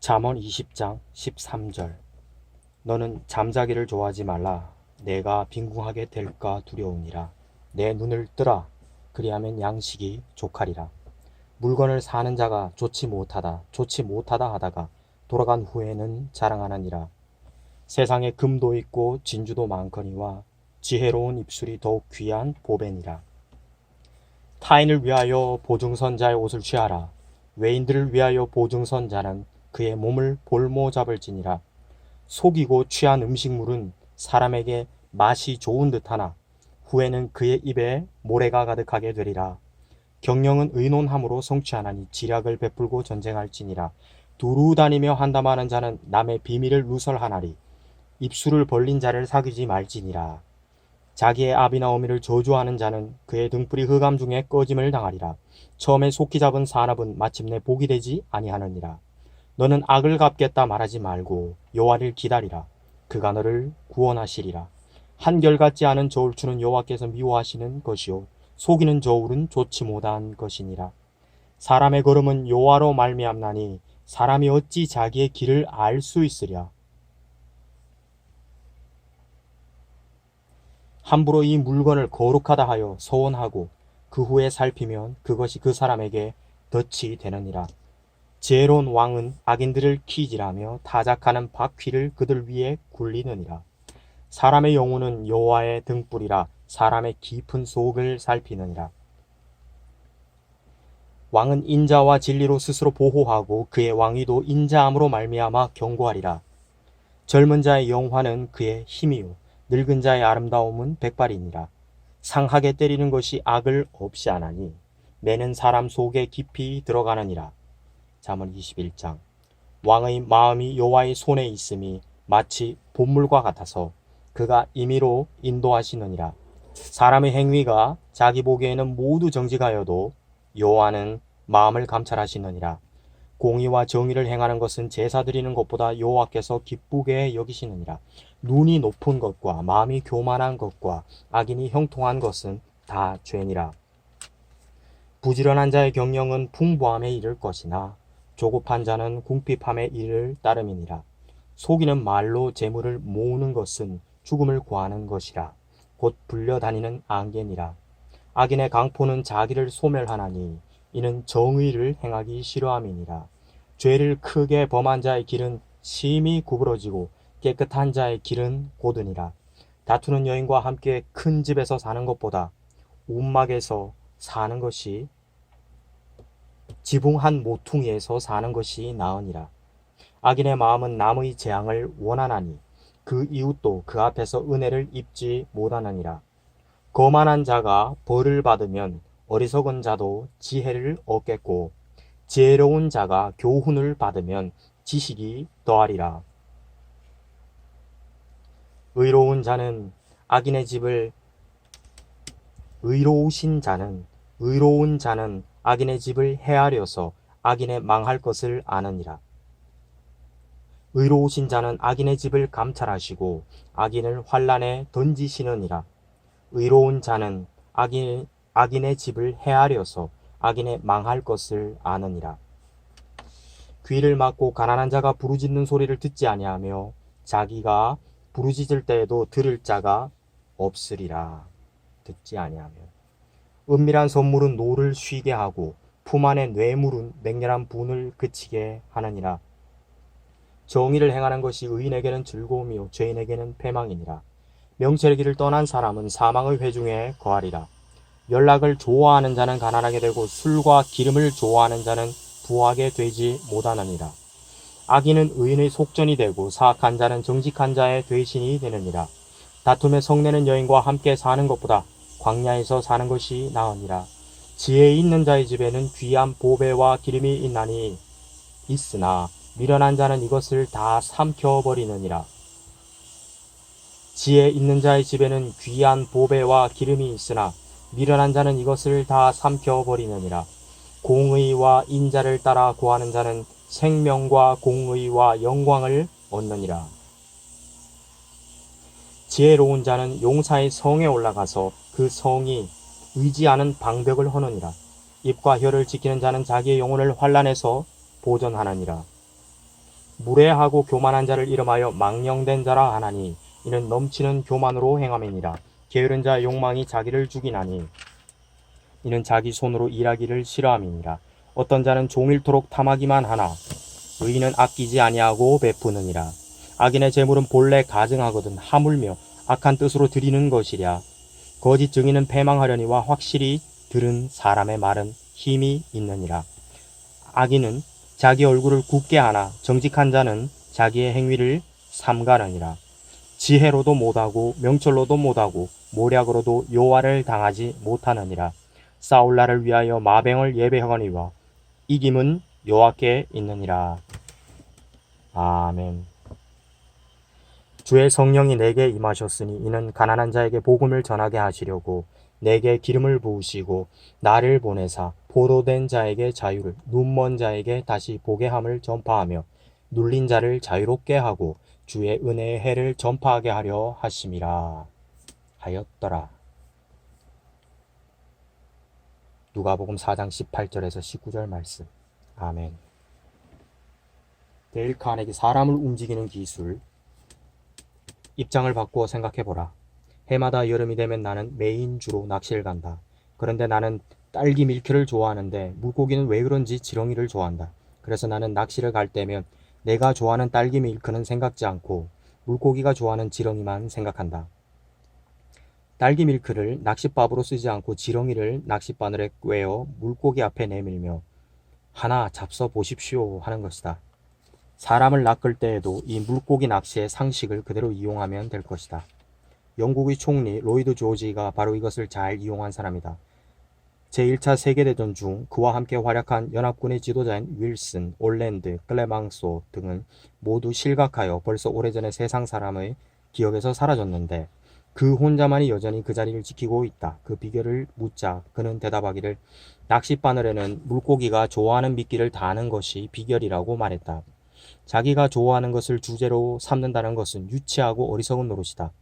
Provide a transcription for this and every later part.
잠언 20장 13절. 너는 잠자기를 좋아하지 말라. 내가 빈궁하게 될까 두려우니라. 내 눈을 뜨라. 그리하면 양식이 족하리라. 물건을 사는 자가 좋지 못하다 하다가 돌아간 후에는 자랑하느니라. 세상에 금도 있고 진주도 많거니와 지혜로운 입술이 더욱 귀한 보배니라. 타인을 위하여 보증선자의 옷을 취하라. 외인들을 위하여 보증선자는 그의 몸을 볼모 잡을지니라. 속이고 취한 음식물은 사람에게 맛이 좋은 듯하나 후에는 그의 입에 모래가 가득하게 되리라. 경영은 의논함으로 성취하나니 지략을 베풀고 전쟁할지니라. 두루 다니며 한담하는 자는 남의 비밀을 누설하나리. 입술을 벌린 자를 사귀지 말지니라. 자기의 아비나 어미를 저주하는 자는 그의 등불이 흑암 중에 꺼짐을 당하리라. 처음에 속히 잡은 산업은 마침내 복이 되지 아니하느니라. 너는 악을 갚겠다 말하지 말고 여호와를 기다리라. 그가 너를 구원하시리라. 한결같지 않은 저울추는 여호와께서 미워하시는 것이요 속이는 저울은 좋지 못한 것이니라. 사람의 걸음은 여호와로 말미암나니 사람이 어찌 자기의 길을 알 수 있으랴. 함부로 이 물건을 거룩하다 하여 서원하고 그 후에 살피면 그것이 그 사람에게 덫이 되느니라. 지혜로운 왕은 악인들을 키질하며 타작하는 바퀴를 그들 위에 굴리느니라. 사람의 영혼은 여호와의 등불이라. 사람의 깊은 속을 살피느니라. 왕은 인자와 진리로 스스로 보호하고 그의 왕위도 인자함으로 말미암아 견고하리라. 젊은 자의 영화는 그의 힘이요 늙은 자의 아름다움은 백발이니라. 상하게 때리는 것이 악을 없이 하나니 매는 사람 속에 깊이 들어가느니라. 잠언 21장. 왕의 마음이 여호와의 손에 있음이 마치 본물과 같아서 그가 임의로 인도하시느니라. 사람의 행위가 자기 보기에는 모두 정직하여도 여호와는 마음을 감찰하시느니라. 공의와 정의를 행하는 것은 제사 드리는 것보다 여호와께서 기쁘게 여기시느니라. 눈이 높은 것과 마음이 교만한 것과 악인이 형통한 것은 다 죄니라. 부지런한 자의 경영은 풍부함에 이를 것이나 조급한 자는 궁핍함에 이를 따름이니라. 속이는 말로 재물을 모으는 것은 죽음을 구하는 것이라. 곧 불려다니는 안개니라. 악인의 강포는 자기를 소멸하나니 이는 정의를 행하기 싫어함이니라. 죄를 크게 범한 자의 길은 심히 구부러지고 깨끗한 자의 길은 고드니라. 다투는 여인과 함께 큰 집에서 사는 것보다 움막에서 사는 것이 지붕 한 모퉁이에서 사는 것이 나으니라. 악인의 마음은 남의 재앙을 원하나니 그 이웃도 그 앞에서 은혜를 입지 못하느니라. 거만한 자가 벌을 받으면 어리석은 자도 지혜를 얻겠고 지혜로운 자가 교훈을 받으면 지식이 더하리라. 의로우신 자는 악인의 집을 헤아려서 악인의 망할 것을 아느니라. 의로우신 자는 악인의 집을 감찰하시고 악인을 환란에 던지시느니라. 의로운 자는 악인의 집을 헤아려서 악인의 망할 것을 아느니라. 귀를 막고 가난한 자가 부르짖는 소리를 듣지 아니하며 자기가 부르짖을 때에도 들을 자가 없으리라. 듣지 아니하며 은밀한 선물은 노를 쉬게 하고 품 안의 뇌물은 맹렬한 분을 그치게 하느니라. 정의를 행하는 것이 의인에게는 즐거움이요 죄인에게는 패망이니라. 명철의 길을 떠난 사람은 사망의 회중에 거하리라. 연락을 좋아하는 자는 가난하게 되고 술과 기름을 좋아하는 자는 부하게 되지 못하느니라. 악인은 의인의 속전이 되고 사악한 자는 정직한 자의 되신이 되느니라. 다툼에 성내는 여인과 함께 사는 것보다 광야에서 사는 것이 나으니라. 지혜 있는 자의 집에는 귀한 보배와 기름이 있으나 미련한 자는 이것을 다 삼켜버리느니라. 지혜 있는 자의 집에는 귀한 보배와 기름이 있으나 미련한 자는 이것을 다 삼켜버리느니라. 공의와 인자를 따라 구하는 자는 생명과 공의와 영광을 얻느니라. 지혜로운 자는 용사의 성에 올라가서 그 성이 의지하는 방벽을 허느니라. 입과 혀를 지키는 자는 자기의 영혼을 환난에서 보전하느니라. 무례하고 교만한 자를 이름하여 망령된 자라 하나니 이는 넘치는 교만으로 행함이니라. 게으른 자의 욕망이 자기를 죽이나니 이는 자기 손으로 일하기를 싫어함이니라. 어떤 자는 종일토록 탐하기만 하나 의인은 아끼지 아니하고 베푸느니라. 악인의 재물은 본래 가증하거든 하물며 악한 뜻으로 드리는 것이랴. 거짓 증인은 패망하려니와 확실히 들은 사람의 말은 힘이 있느니라. 악인은 자기 얼굴을 굳게 하나 정직한 자는 자기의 행위를 삼가느니라. 지혜로도 못하고 명철로도 못하고 모략으로도 요활을 당하지 못하느니라. 싸울 날을 위하여 마병을 예배하거니와 이김은 여호와께 있느니라. 아멘. 주의 성령이 내게 임하셨으니 이는 가난한 자에게 복음을 전하게 하시려고 내게 기름을 부으시고 나를 보내사 포로된 자에게 자유를 눈먼 자에게 다시 보게 함을 전파하며 눌린 자를 자유롭게 하고 주의 은혜의 해를 전파하게 하려 하심이라 하였더라. 누가복음 4장 18절에서 19절 말씀. 아멘. 데일 카네기 사람을 움직이는 기술. 입장을 바꾸어 생각해보라. 해마다 여름이 되면 나는 메인주로 낚시를 간다. 그런데 나는 딸기 밀크를 좋아하는데 물고기는 왜 그런지 지렁이를 좋아한다. 그래서 나는 낚시를 갈 때면 내가 좋아하는 딸기 밀크는 생각지 않고 물고기가 좋아하는 지렁이만 생각한다. 딸기 밀크를 낚싯밥으로 쓰지 않고 지렁이를 낚싯바늘에 꿰어 물고기 앞에 내밀며 하나 잡숴 보십시오 하는 것이다. 사람을 낚을 때에도 이 물고기 낚시의 상식을 그대로 이용하면 될 것이다. 영국의 총리 로이드 조지가 바로 이것을 잘 이용한 사람이다. 제1차 세계대전 중 그와 함께 활약한 연합군의 지도자인 윌슨, 올랜드, 클레망소 등은 모두 실각하여 벌써 오래전에 세상 사람의 기억에서 사라졌는데 그 혼자만이 여전히 그 자리를 지키고 있다. 그 비결을 묻자 그는 대답하기를 낚싯바늘에는 물고기가 좋아하는 미끼를 다는 것이 비결이라고 말했다. 자기가 좋아하는 것을 주제로 삼는다는 것은 유치하고 어리석은 노릇이다.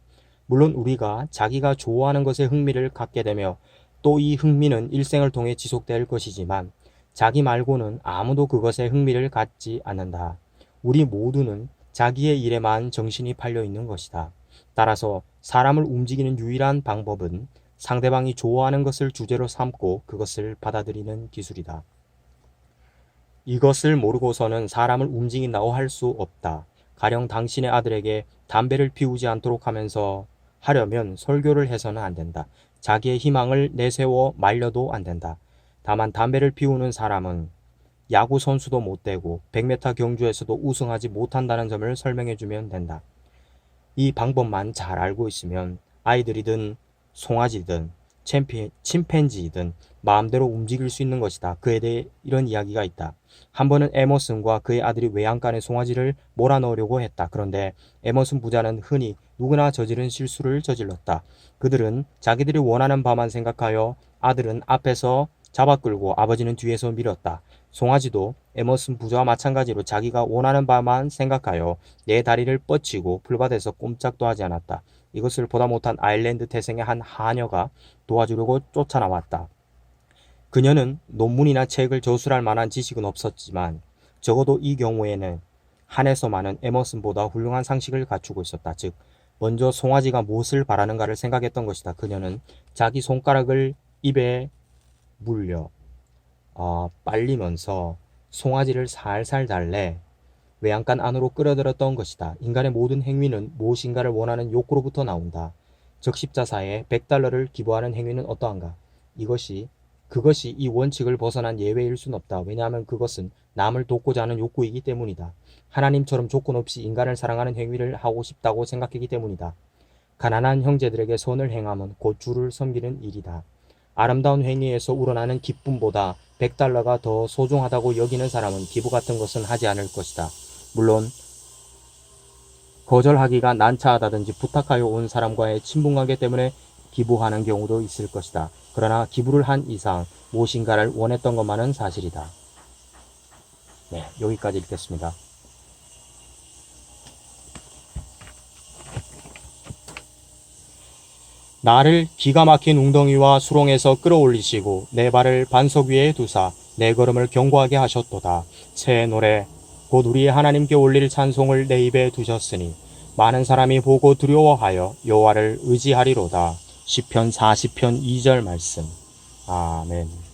물론 우리가 자기가 좋아하는 것에 흥미를 갖게 되며 또 이 흥미는 일생을 통해 지속될 것이지만 자기 말고는 아무도 그것에 흥미를 갖지 않는다. 우리 모두는 자기의 일에만 정신이 팔려 있는 것이다. 따라서 사람을 움직이는 유일한 방법은 상대방이 좋아하는 것을 주제로 삼고 그것을 받아들이는 기술이다. 이것을 모르고서는 사람을 움직인다고 할 수 없다. 가령 당신의 아들에게 담배를 피우지 않도록 하려면 설교를 해서는 안 된다. 자기의 희망을 내세워 말려도 안 된다. 다만 담배를 피우는 사람은 야구 선수도 못 되고 100m 경주에서도 우승하지 못한다는 점을 설명해주면 된다. 이 방법만 잘 알고 있으면 아이들이든 송아지든 침팬지이든 마음대로 움직일 수 있는 것이다. 그에 대해 이런 이야기가 있다. 한 번은 에머슨과 그의 아들이 외양간에 송아지를 몰아넣으려고 했다. 그런데 에머슨 부자는 흔히 누구나 저지른 실수를 저질렀다. 그들은 자기들이 원하는 바만 생각하여 아들은 앞에서 잡아 끌고 아버지는 뒤에서 밀었다. 송아지도 에머슨 부자와 마찬가지로 자기가 원하는 바만 생각하여 내 다리를 뻗치고 풀밭에서 꼼짝도 하지 않았다. 이것을 보다 못한 아일랜드 태생의 한 하녀가 도와주려고 쫓아나왔다. 그녀는 논문이나 책을 저술할 만한 지식은 없었지만 적어도 이 경우에는 한에서 많은 에머슨보다 훌륭한 상식을 갖추고 있었다. 즉 먼저 송아지가 무엇을 바라는가를 생각했던 것이다. 그녀는 자기 손가락을 입에 물려 빨리면서 송아지를 살살 달래 외양간 안으로 끌어들였던 것이다. 인간의 모든 행위는 무엇인가를 원하는 욕구로부터 나온다. 적십자사에 $100를 기부하는 행위는 어떠한가? 그것이 이 원칙을 벗어난 예외일 순 없다. 왜냐하면 그것은 남을 돕고자 하는 욕구이기 때문이다. 하나님처럼 조건 없이 인간을 사랑하는 행위를 하고 싶다고 생각하기 때문이다. 가난한 형제들에게 선을 행함은 곧 주를 섬기는 일이다. 아름다운 행위에서 우러나는 기쁨보다 $100가 더 소중하다고 여기는 사람은 기부 같은 것은 하지 않을 것이다. 물론 거절하기가 난처하다든지 부탁하여 온 사람과의 친분관계 때문에 기부하는 경우도 있을 것이다. 그러나 기부를 한 이상 무엇인가를 원했던 것만은 사실이다. 네, 여기까지 읽겠습니다. 나를 기가 막힌 웅덩이와 수렁에서 끌어올리시고 내 발을 반석 위에 두사 내 걸음을 견고하게 하셨도다. 새 노래 곧 우리 하나님께 올릴 찬송을 내 입에 두셨으니 많은 사람이 보고 두려워하여 여호와를 의지하리로다. 시편 40편 2절 말씀. 아멘.